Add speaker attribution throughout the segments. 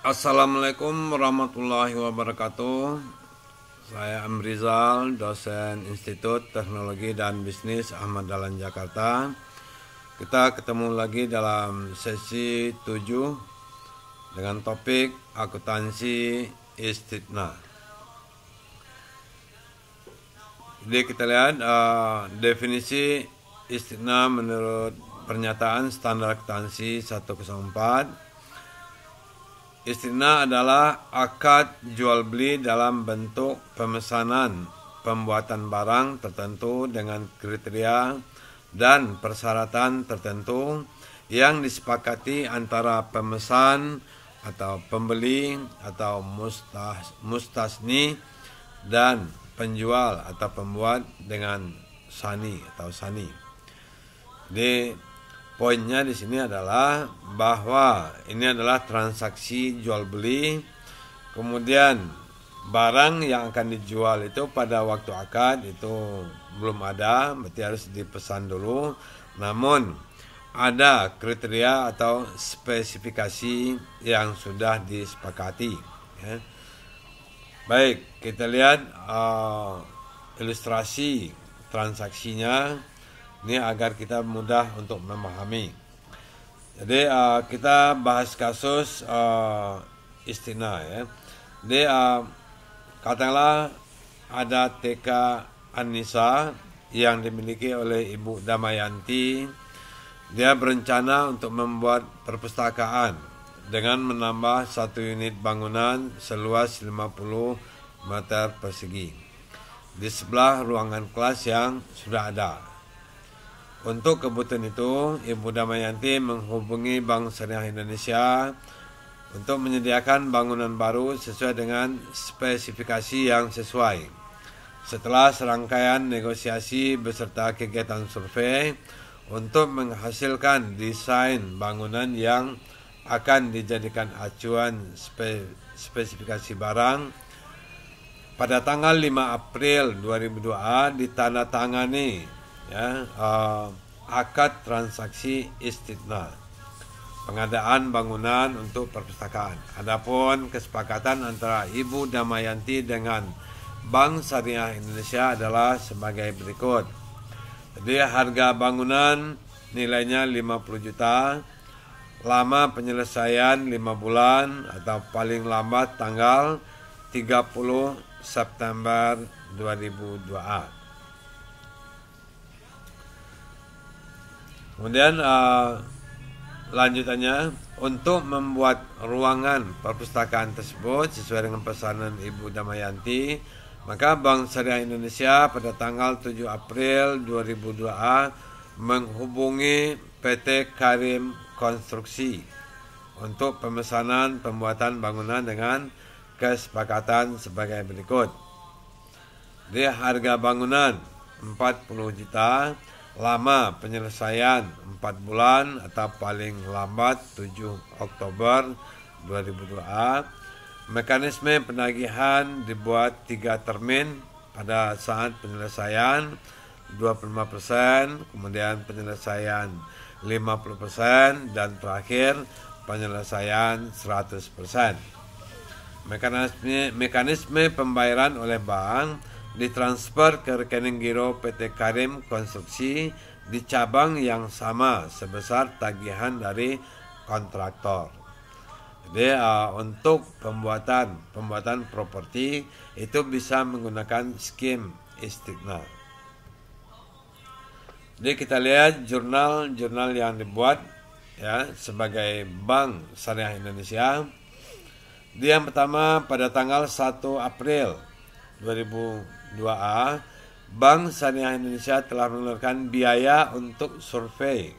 Speaker 1: Assalamualaikum warahmatullahi wabarakatuh. Saya Amrizal, dosen Institut Teknologi dan Bisnis Ahmad Dahlan Jakarta. Kita ketemu lagi dalam sesi 7 dengan topik akuntansi istitna. Jadi kita lihat definisi istitna menurut pernyataan standar akuntansi 104. Istitna adalah akad jual beli dalam bentuk pemesanan pembuatan barang tertentu dengan kriteria dan persyaratan tertentu yang disepakati antara pemesan atau pembeli atau mustasni dan penjual atau pembuat dengan sani atau sani. Jadi poinnya di sini adalah bahwa ini adalah transaksi jual beli, kemudian barang yang akan dijual itu pada waktu akad itu belum ada, berarti harus dipesan dulu. Namun ada kriteria atau spesifikasi yang sudah disepakati. Ya. Baik, kita lihat ilustrasi transaksinya. Ini agar kita mudah untuk memahami. Jadi kita bahas kasus istitna ya. Jadi katakanlah ada TK Anissa yang dimiliki oleh Ibu Damayanti. Dia berencana untuk membuat perpustakaan dengan menambah 1 unit bangunan seluas 50 meter persegi di sebelah ruangan kelas yang sudah ada. Untuk kebutuhan itu, Ibu Damayanti menghubungi Bank Syariah Indonesia untuk menyediakan bangunan baru sesuai dengan spesifikasi yang sesuai. Setelah serangkaian negosiasi beserta kegiatan survei untuk menghasilkan desain bangunan yang akan dijadikan acuan spesifikasi barang, pada tanggal 5 April 2002 ditandatangani akad transaksi istitna pengadaan bangunan untuk perpustakaan. Adapun kesepakatan antara Ibu Damayanti dengan Bank Syariah Indonesia adalah sebagai berikut. Jadi harga bangunan nilainya 50 juta, lama penyelesaian 5 bulan atau paling lambat tanggal 30 September 2002. Kemudian lanjutannya, untuk membuat ruangan perpustakaan tersebut sesuai dengan pesanan Ibu Damayanti, maka Bank Syariah Indonesia pada tanggal 7 April 2002 menghubungi PT Karim Konstruksi untuk pemesanan pembuatan bangunan dengan kesepakatan sebagai berikut. Di harga bangunan 40 juta, lama penyelesaian 4 bulan atau paling lambat 7 Oktober 2002. Mekanisme penagihan dibuat 3 termin pada saat penyelesaian 25%, kemudian penyelesaian 50%, dan terakhir penyelesaian 100%. Mekanisme pembayaran oleh bank ditransfer ke rekening giro PT Karim Konstruksi di cabang yang sama sebesar tagihan dari kontraktor. Jadi untuk pembuatan properti itu bisa menggunakan skim istitna. Jadi kita lihat jurnal yang dibuat ya sebagai Bank Syariah Indonesia. Yang pertama, pada tanggal 1 April 2002, Bank Syariah Indonesia telah mengeluarkan biaya untuk survei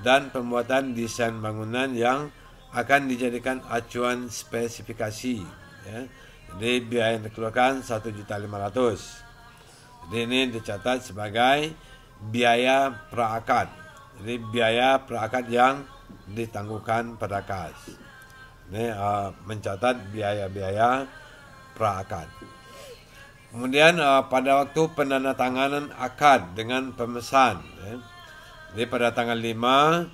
Speaker 1: dan pembuatan desain bangunan yang akan dijadikan acuan spesifikasi. Ya. Jadi biaya yang dikeluarkan 1.500.000. Jadi ini dicatat sebagai biaya praakad. Jadi biaya praakad yang ditangguhkan pada kas. Ini mencatat biaya-biaya praakad. Kemudian pada waktu penandatanganan akad dengan pemesan, jadi pada tanggal 5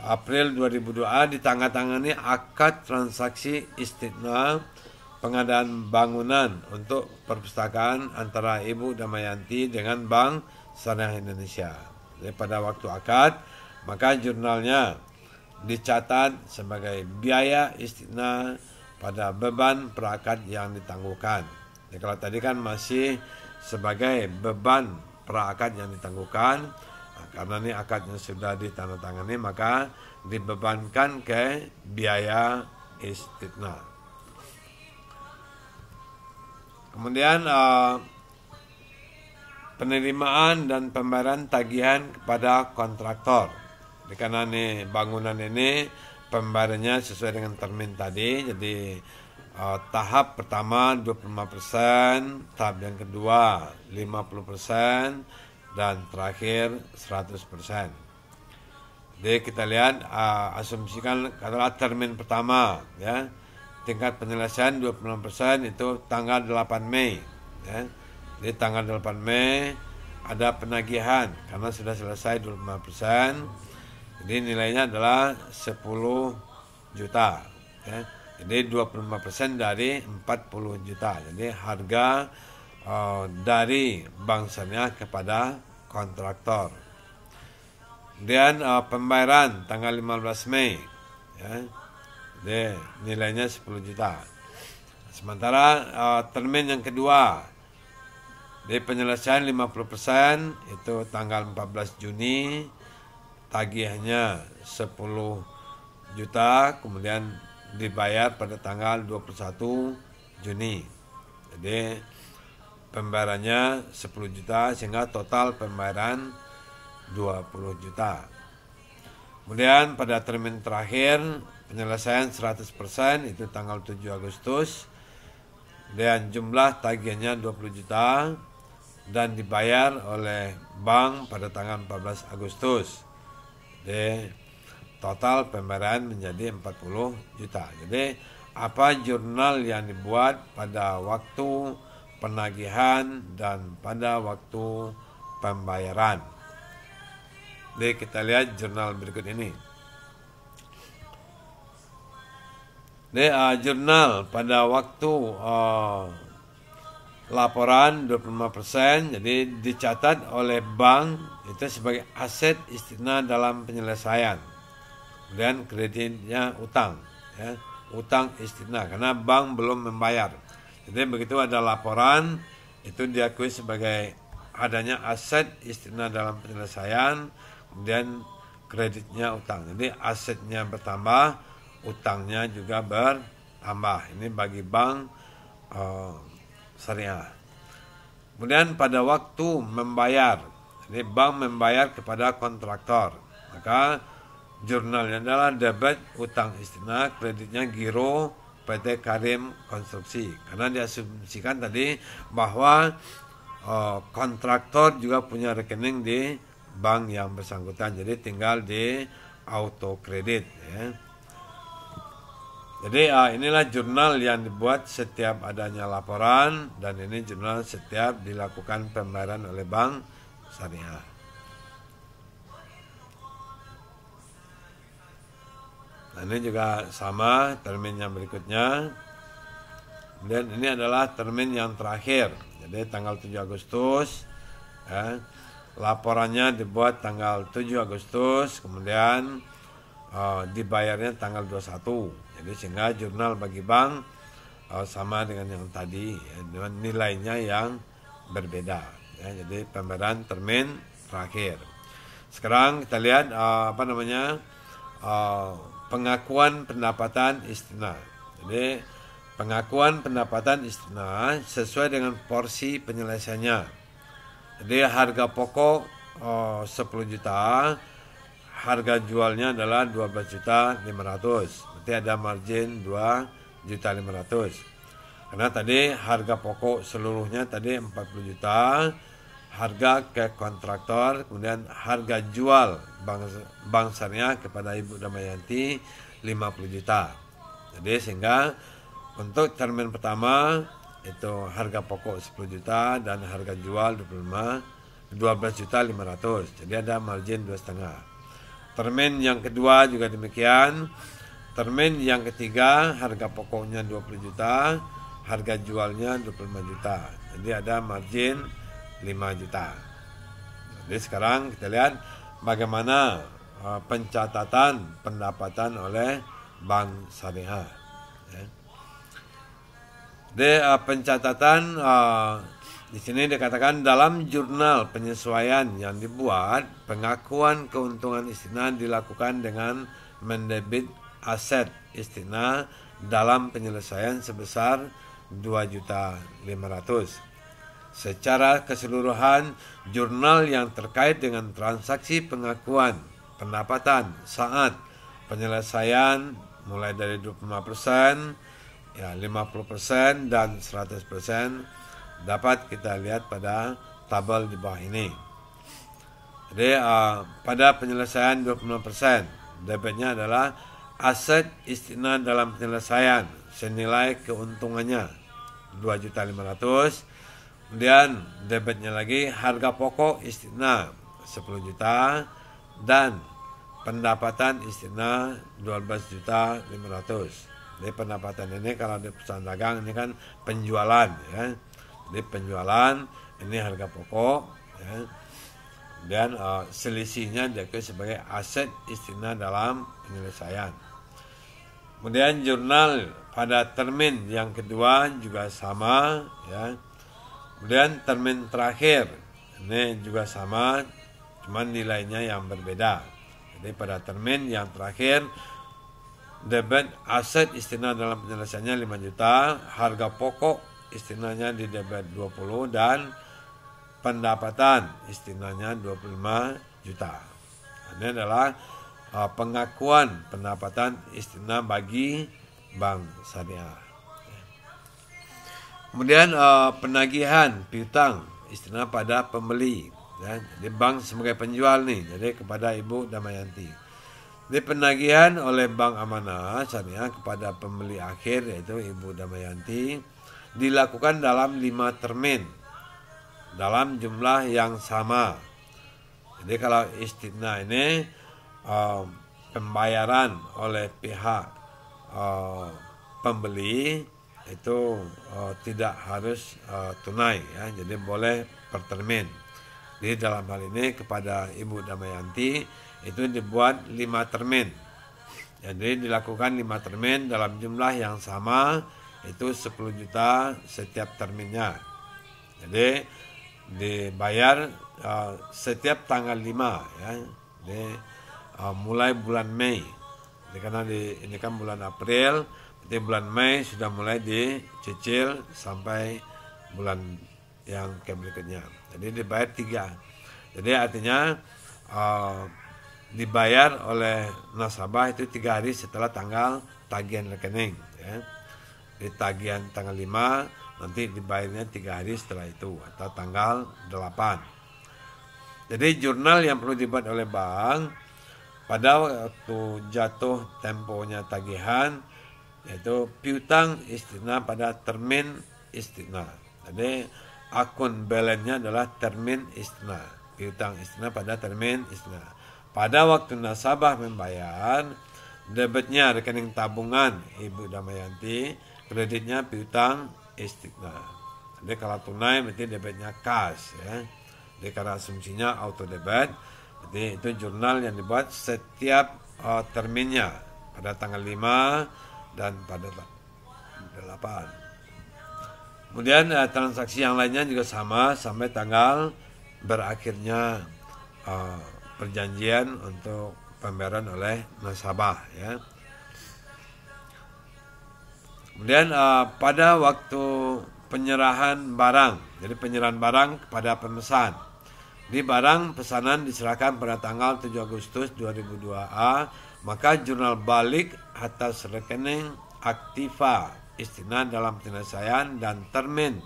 Speaker 1: April 2002 ditandatangani akad transaksi istithna pengadaan bangunan untuk perpustakaan antara Ibu Damayanti dengan Bank Syariah Indonesia. Jadi pada waktu akad, maka jurnalnya dicatat sebagai biaya istithna pada beban perakad yang ditangguhkan. Jadi kalau tadi kan masih sebagai beban perakad yang ditangguhkan, karena ini akadnya sudah ditandatangani, maka dibebankan ke biaya istithna. Kemudian penerimaan dan pembayaran tagihan kepada kontraktor. Karena nih bangunan ini pembayarannya sesuai dengan termin tadi. Jadi tahap pertama 25%, tahap yang kedua 50%, dan terakhir 100%. Jadi kita lihat asumsikan adalah termin pertama, ya. Tingkat penyelesaian 26% itu tanggal 8 Mei, ya. Di tanggal 8 Mei ada penagihan karena sudah selesai 25%. Jadi nilainya adalah 10 juta, ya. Jadi 25% dari 40 juta. Jadi harga dari Bank Syariah kepada kontraktor. Kemudian pembayaran tanggal 15 Mei, ya. Jadi nilainya 10 juta. Sementara termin yang kedua di penyelesaian 50% itu tanggal 14 Juni, tagihannya 10 juta, kemudian dibayar pada tanggal 21 Juni. Jadi pembayarannya 10 juta sehingga total pembayaran 20 juta. Kemudian pada termin terakhir penyelesaian 100% itu tanggal 7 Agustus dan jumlah tagihannya 20 juta dan dibayar oleh bank pada tanggal 14 Agustus. Jadi total pembayaran menjadi 40 juta. Jadi apa jurnal yang dibuat pada waktu penagihan dan pada waktu pembayaran. Jadi kita lihat jurnal berikut ini. Jadi jurnal pada waktu laporan 25%, jadi dicatat oleh bank itu sebagai aset istithna dalam penyelesaian. Kemudian kreditnya utang, ya, utang istithna karena bank belum membayar. Jadi begitu ada laporan itu diakui sebagai adanya aset istithna dalam penyelesaian, kemudian kreditnya utang. Jadi asetnya bertambah, utangnya juga bertambah. Ini bagi bank syariah. Kemudian pada waktu membayar, jadi bank membayar kepada kontraktor, maka jurnalnya adalah debit utang istithna, kreditnya giro PT Karim Konstruksi. Karena diasumsikan tadi bahwa kontraktor juga punya rekening di bank yang bersangkutan, jadi tinggal di auto kredit, ya. Jadi inilah jurnal yang dibuat setiap adanya laporan, dan ini jurnal setiap dilakukan pembayaran oleh Bank Syariah. Nah, ini juga sama termin yang berikutnya. Dan ini adalah termin yang terakhir. Jadi tanggal 7 Agustus, ya, laporannya dibuat tanggal 7 Agustus, kemudian dibayarnya tanggal 21. Jadi sehingga jurnal bagi bank sama dengan yang tadi, ya, dengan nilainya yang berbeda, ya. Jadi pembayaran termin terakhir. Sekarang kita lihat pengakuan pendapatan istithna. Jadi pengakuan pendapatan istithna sesuai dengan porsi penyelesaiannya. Jadi harga pokok 10 juta, harga jualnya adalah 12.500.000. Berarti ada margin 2.500.000. Karena tadi harga pokok seluruhnya tadi 40 juta, harga ke kontraktor, kemudian harga jual Bank Syariah kepada Ibu Damayanti 50 juta. Jadi sehingga untuk termin pertama itu harga pokok 10 juta dan harga jual 12.500.000. Jadi ada margin 2,5. Termin yang kedua juga demikian. Termin yang ketiga harga pokoknya 20 juta, harga jualnya 25 juta. Jadi ada margin 5 juta. Jadi sekarang kita lihat bagaimana pencatatan pendapatan oleh Bank Syariah. Jadi pencatatan di sini dikatakan dalam jurnal penyesuaian yang dibuat, pengakuan keuntungan istisna dilakukan dengan mendebit aset istisna dalam penyelesaian sebesar 2.500.000. Secara keseluruhan, jurnal yang terkait dengan transaksi pengakuan pendapatan saat penyelesaian mulai dari 25%, ya 50% dan 100% dapat kita lihat pada tabel di bawah ini. Jadi pada penyelesaian 25%, debitnya adalah aset istisna dalam penyelesaian senilai keuntungannya 2.500.000. Kemudian debitnya lagi harga pokok istisna 10 juta dan pendapatan istisna 12.500.000. Jadi pendapatan ini kalau di perusahaan dagang ini kan penjualan, ya. Jadi penjualan ini harga pokok, ya. Dan selisihnya diakui sebagai aset istisna dalam penyelesaian. Kemudian jurnal pada termin yang kedua juga sama, ya. Kemudian termin terakhir ini juga sama, cuman nilainya yang berbeda. Jadi pada termin yang terakhir debit aset istisna dalam penyelesaiannya 5 juta, harga pokok istisnanya di debit 20 dan pendapatan istisnanya 25 juta. Ini adalah pengakuan pendapatan istisna bagi Bank Syariah. Kemudian penagihan piutang istisna pada pembeli, ya. Jadi bank sebagai penjual nih, jadi kepada Ibu Damayanti. Jadi penagihan oleh Bank Amanah Syariah kepada pembeli akhir yaitu Ibu Damayanti dilakukan dalam 5 termin dalam jumlah yang sama. Jadi kalau istisna ini pembayaran oleh pihak pembeli itu tidak harus tunai, ya. Jadi boleh per termin. Jadi dalam hal ini kepada Ibu Damayanti itu dibuat 5 termin. Jadi dilakukan 5 termin dalam jumlah yang sama, itu 10 juta setiap terminnya. Jadi dibayar setiap tanggal 5, ya. Jadi mulai bulan Mei. Jadi karena ini kan bulan April, di bulan Mei sudah mulai dicicil sampai bulan yang berikutnya. Jadi dibayar 3. Jadi artinya dibayar oleh nasabah itu 3 hari setelah tanggal tagihan rekening, ya. Di tagihan tanggal 5 nanti dibayarnya 3 hari setelah itu atau tanggal 8. Jadi jurnal yang perlu dibuat oleh bank pada waktu jatuh temponya tagihan yaitu piutang istisna pada termin istisna. Jadi akun balance-nya adalah termin istisna. Piutang istisna pada termin istisna. Pada waktu nasabah membayar, debitnya rekening tabungan Ibu Damayanti, kreditnya piutang istisna. Jadi kalau tunai berarti debitnya cash, ya. Jadi karena asumsinya auto debit, jadi itu jurnal yang dibuat setiap terminnya pada tanggal 5 dan pada 8. Kemudian transaksi yang lainnya juga sama sampai tanggal berakhirnya perjanjian untuk pembayaran oleh nasabah, ya. Kemudian pada waktu penyerahan barang, jadi penyerahan barang kepada pemesan. Di barang pesanan diserahkan pada tanggal 7 Agustus 2002A, maka jurnal balik atas rekening aktiva istisna dalam penyelesaian dan termin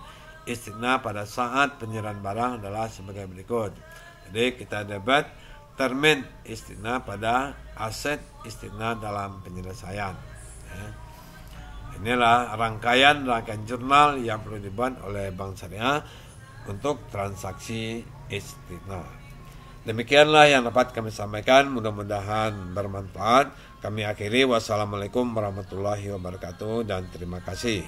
Speaker 1: istisna pada saat penyerahan barang adalah sebagai berikut. Jadi kita debit termin istisna pada aset istisna dalam penyelesaian, ya. Inilah rangkaian jurnal yang perlu dibuat oleh Bank Syariah untuk transaksi istisna. Demikianlah yang dapat kami sampaikan, mudah-mudahan bermanfaat. Kami akhiri, wassalamualaikum warahmatullahi wabarakatuh dan terima kasih.